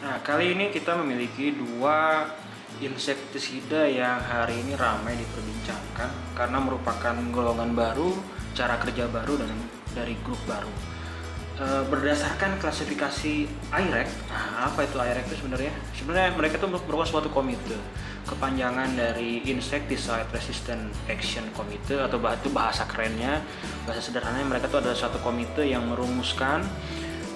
Nah, kali ini kita memiliki dua insektisida yang hari ini ramai diperbincangkan karena merupakan golongan baru, cara kerja baru, dan dari grup baru. Berdasarkan klasifikasi IREC, apa itu IREC itu sebenarnya? Sebenarnya mereka itu merupakan suatu komite, kepanjangan dari Insecticide Resistant Action Committee, atau itu bahasa kerennya, bahasa sederhananya mereka itu adalah suatu komite yang merumuskan,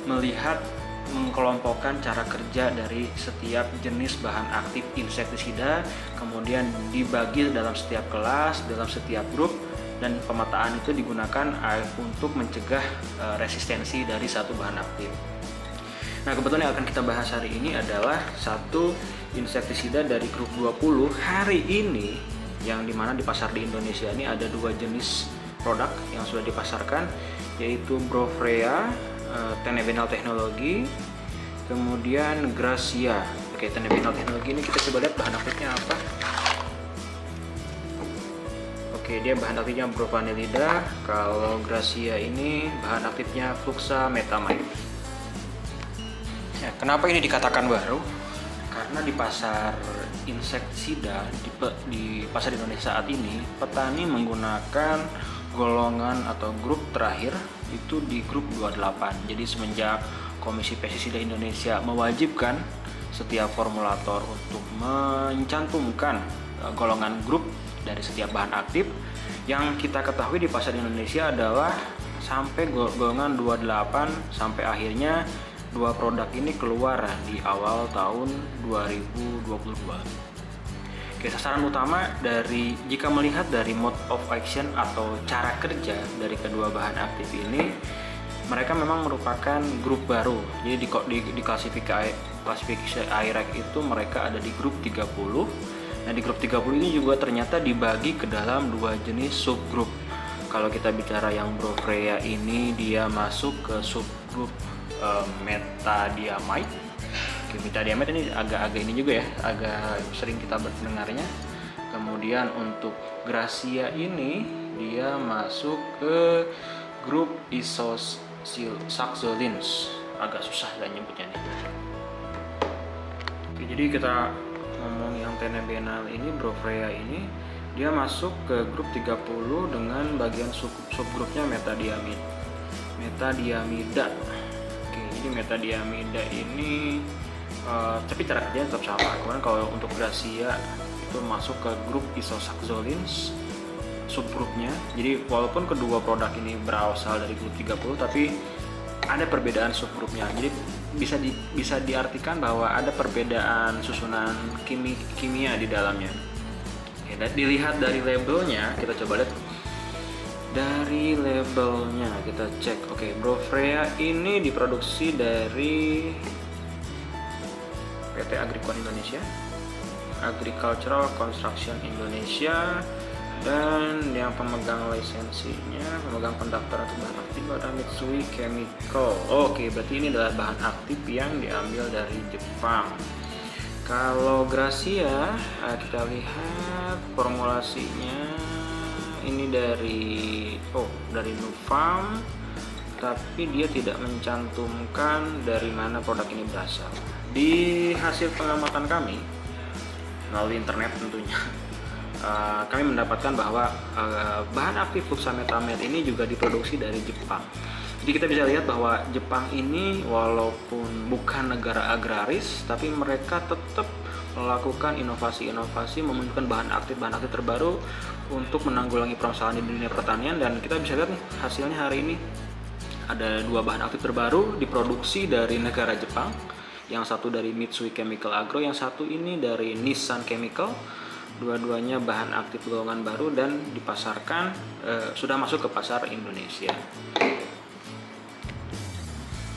melihat, mengkelompokkan cara kerja dari setiap jenis bahan aktif insektisida, kemudian dibagi dalam setiap kelas, dalam setiap grup, dan pemetaan itu digunakan untuk mencegah resistensi dari satu bahan aktif. Nah, kebetulan yang akan kita bahas hari ini adalah satu insektisida dari grup 20 hari ini, yang dimana di pasar di Indonesia ini ada dua jenis produk yang sudah dipasarkan, yaitu Brofrea Tenebenal Teknologi, kemudian Gracia. Oke, Tenebenal Teknologi ini kita coba lihat bahan aktifnya apa. Oke, dia bahan aktifnya Brovanillida. Kalau Gracia ini bahan aktifnya Fluxametamide. Ya, kenapa ini dikatakan baru? Karena di pasar insektisida di pasar Indonesia saat ini, petani menggunakan golongan atau grup terakhir itu di grup 28. Jadi semenjak Komisi Pestisida Indonesia mewajibkan setiap formulator untuk mencantumkan golongan grup dari setiap bahan aktif, yang kita ketahui di pasar Indonesia adalah sampai golongan 28, sampai akhirnya dua produk ini keluar di awal tahun 2022. Oke, sasaran utama dari, jika melihat dari mode of action atau cara kerja dari kedua bahan aktif ini, mereka memang merupakan grup baru. Jadi di klasifikasi IREC itu mereka ada di grup 30. Nah, di grup 30 ini juga ternyata dibagi ke dalam dua jenis subgrup. Kalau kita bicara yang Brofrea ini, dia masuk ke subgrup metadiamide. Oke, metadiamide ini agak ini juga ya, agak sering kita mendengarnya. Kemudian untuk Gracia ini dia masuk ke grup isoxazolines. Agak susah lah nyebutnya nih. Oke, jadi kita ngomong yang Tenebenal ini, Brofrea ini, dia masuk ke grup 30 dengan bagian subgrupnya metadiamida. Oke, jadi metadiamida ini tapi cara kerjanya tetap sama. Kemudian kalau untuk Gracia itu masuk ke grup isoxazolines subgrupnya. Jadi walaupun kedua produk ini berasal dari grup 30, tapi ada perbedaan subgrupnya. Jadi bisa diartikan bahwa ada perbedaan susunan kimia di dalamnya. Oke, dan dilihat dari labelnya, kita coba lihat dari labelnya, kita cek. Oke, Brofrea ini diproduksi dari PT Agricon Indonesia, Agricultural Construction Indonesia, dan yang pemegang lisensinya, pemegang pendaftaran untuk bahan aktif adalah Mitsui Chemical. Oke, berarti ini adalah bahan aktif yang diambil dari Jepang. Kalau Gracia, kita lihat formulasinya ini dari Nufarm, tapi dia tidak mencantumkan dari mana produk ini berasal. Di hasil pengamatan kami melalui internet tentunya, kami mendapatkan bahwa bahan aktif Fluxametamide ini juga diproduksi dari Jepang. Jadi kita bisa lihat bahwa Jepang ini walaupun bukan negara agraris, tapi mereka tetap melakukan inovasi-inovasi, memunculkan bahan aktif terbaru untuk menanggulangi permasalahan di dunia pertanian. Dan kita bisa lihat nih hasilnya hari ini, ada dua bahan aktif terbaru diproduksi dari negara Jepang. Yang satu dari Mitsui Chemical Agro, yang satu ini dari Nissan Chemical. Dua-duanya bahan aktif golongan baru dan dipasarkan, sudah masuk ke pasar Indonesia.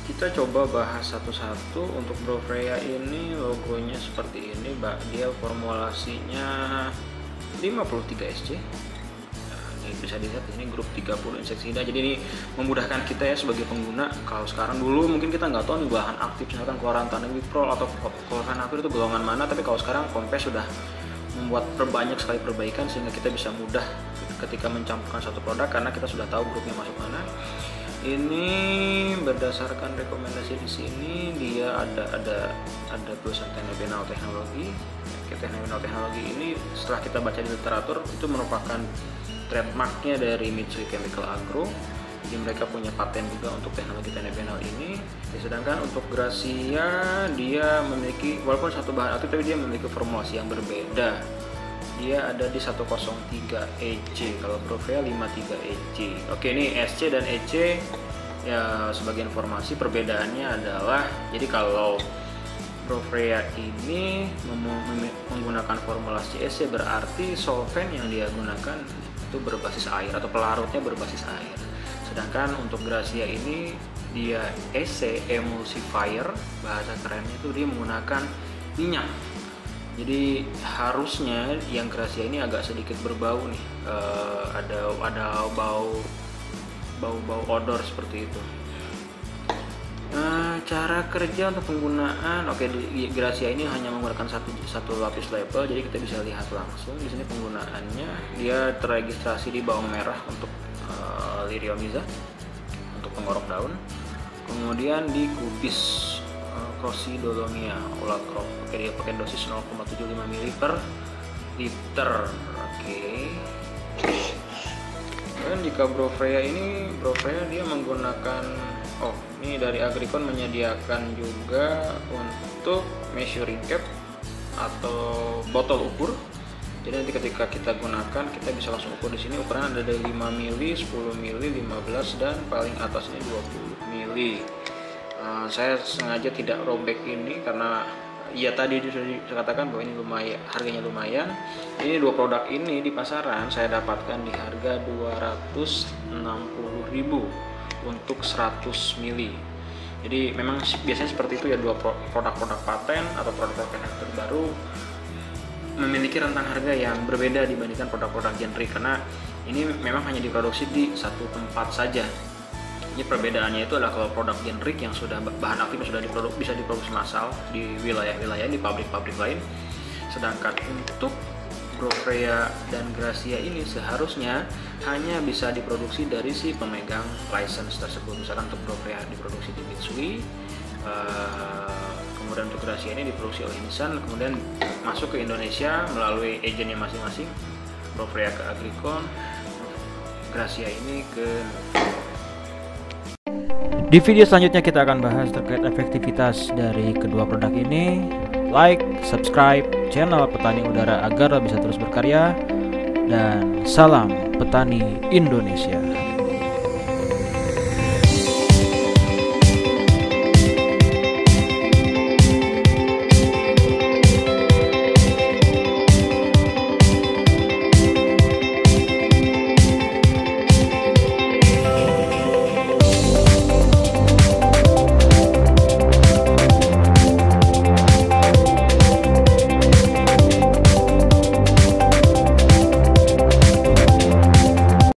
Kita coba bahas satu-satu. Untuk Brofrea ini logonya seperti ini, dia formulasinya 53 SC. Ini bisa dilihat ini grup 30 insektisida. Jadi ini memudahkan kita ya sebagai pengguna. Kalau sekarang, dulu mungkin kita nggak tahu nih bahan aktif misalkan keluaran Tanamiprol atau Chlorantraniliprol itu golongan mana, tapi kalau sekarang Kompes sudah membuat banyak sekali perbaikan sehingga kita bisa mudah ketika mencampurkan satu produk karena kita sudah tahu grupnya masuk mana. Ini berdasarkan rekomendasi di sini dia ada perusahaan Tennebenau-Teknologi. Tennebenau-Teknologi ini setelah kita baca di literatur itu merupakan trademarknya dari Mitsui Chemical Agro. Jadi mereka punya paten juga untuk teknologi Tennebenau ini. Sedangkan untuk Gracia dia memiliki, walaupun satu bahan aktif tapi dia memiliki formulasi yang berbeda. Dia ada di 103 EC, kalau Brofrea 53 EC. Oke, ini SC dan EC ya sebagai informasi perbedaannya adalah, jadi kalau Brofrea ini menggunakan formulasi EC berarti solvent yang dia gunakan itu berbasis air atau pelarutnya berbasis air. Sedangkan untuk Gracia ini dia EC emulsifier, bahasa kerennya itu dia menggunakan minyak. Jadi harusnya yang Gracia ini agak sedikit berbau nih, ada bau odor seperti itu. Cara kerja untuk penggunaan, oke, Gracia ini hanya menggunakan satu lapis label, jadi kita bisa lihat langsung di sini penggunaannya. Dia terregistrasi di bawang merah untuk Liriomiza untuk penggorok daun, kemudian di kubis Crocidolomia Ulakrop. Oke, dia pakai dosis 0,75 ml per liter. Oke. Dan jika Brofrea dia menggunakan, ini dari Agricon menyediakan juga untuk measuring cap atau botol ukur. Jadi nanti ketika kita gunakan kita bisa langsung ukur di sini. Ukuran ada dari 5 ml, 10 ml, 15 dan paling atasnya 20 ml. Saya sengaja tidak robek ini karena ya tadi sudah dikatakan bahwa ini lumayan, harganya lumayan. Ini dua produk ini di pasaran saya dapatkan di harga 260.000 untuk 100 ml. Jadi memang biasanya seperti itu ya, dua produk-produk paten atau produk-produk yang terbaru memiliki rentang harga yang berbeda dibandingkan produk-produk generic, karena ini memang hanya diproduksi di satu tempat saja. Jadi perbedaannya itu adalah kalau produk generik yang sudah bahan aktif sudah bisa diproduksi massal di wilayah-wilayah, di pabrik-pabrik lain. Sedangkan untuk Brofrea dan Gracia ini seharusnya hanya bisa diproduksi dari si pemegang license tersebut. Misalkan untuk Brofrea diproduksi di Mitsui, kemudian untuk Gracia ini diproduksi oleh Nissan, kemudian masuk ke Indonesia melalui agennya masing-masing. Brofrea ke Agricon, Gracia ini ke. Di video selanjutnya kita akan bahas terkait efektivitas dari kedua produk ini. Like, subscribe channel Petani Udara agar bisa terus berkarya, dan salam petani Indonesia.